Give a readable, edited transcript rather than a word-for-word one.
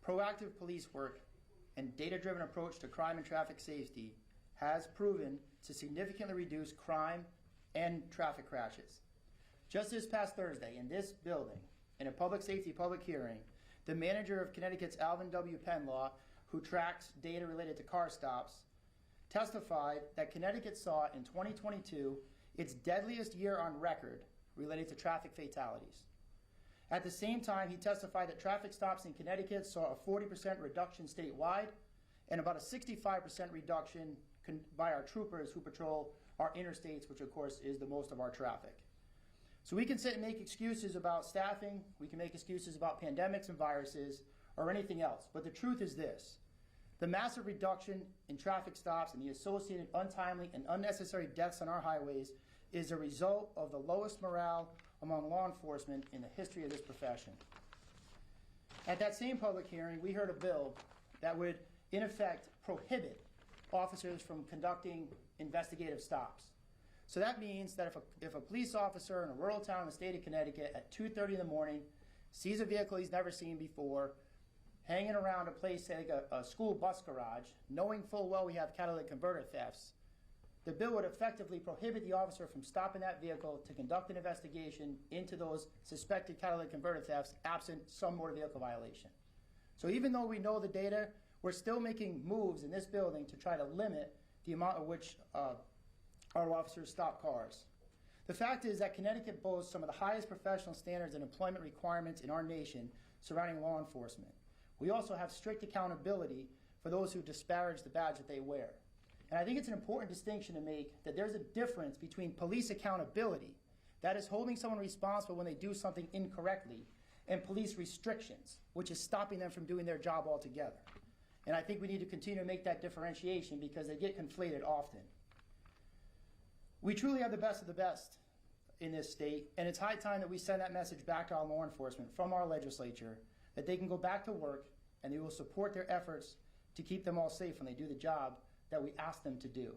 proactive police work and data-driven approach to crime and traffic safety has proven to significantly reduce crime and traffic crashes. Just this past Thursday, in this building, in a public safety public hearing, the manager of Connecticut's Alvin W. Penn Law, who tracks data related to car stops, testified that Connecticut saw in 2022 its deadliest year on record related to traffic fatalities. At the same time, he testified that traffic stops in Connecticut saw a 40% reduction statewide and about a 65% reduction by our troopers who patrol our interstates, which of course is the most of our traffic. So we can sit and make excuses about staffing, we can make excuses about pandemics and viruses, or anything else, but the truth is this. The massive reduction in traffic stops and the associated untimely and unnecessary deaths on our highways is a result of the lowest morale among law enforcement in the history of this profession. At that same public hearing, we heard a bill that would, in effect, prohibit officers from conducting investigative stops. So that means that if a police officer in a rural town in the state of Connecticut at 2:30 in the morning sees a vehicle he's never seen before, hanging around a place like a school bus garage, knowing full well we have catalytic converter thefts, the bill would effectively prohibit the officer from stopping that vehicle to conduct an investigation into those suspected catalytic converter thefts absent some motor vehicle violation. So even though we know the data, we're still making moves in this building to try to limit the amount of which our officers stop cars. The fact is that Connecticut boasts some of the highest professional standards and employment requirements in our nation surrounding law enforcement. We also have strict accountability for those who disparage the badge that they wear. And I think it's an important distinction to make that there's a difference between police accountability, that is holding someone responsible when they do something incorrectly, and police restrictions, which is stopping them from doing their job altogether. And I think we need to continue to make that differentiation because they get conflated often. We truly have the best of the best in this state, and it's high time that we send that message back to our law enforcement from our legislature that they can go back to work and they will support their efforts to keep them all safe when they do the job that we ask them to do.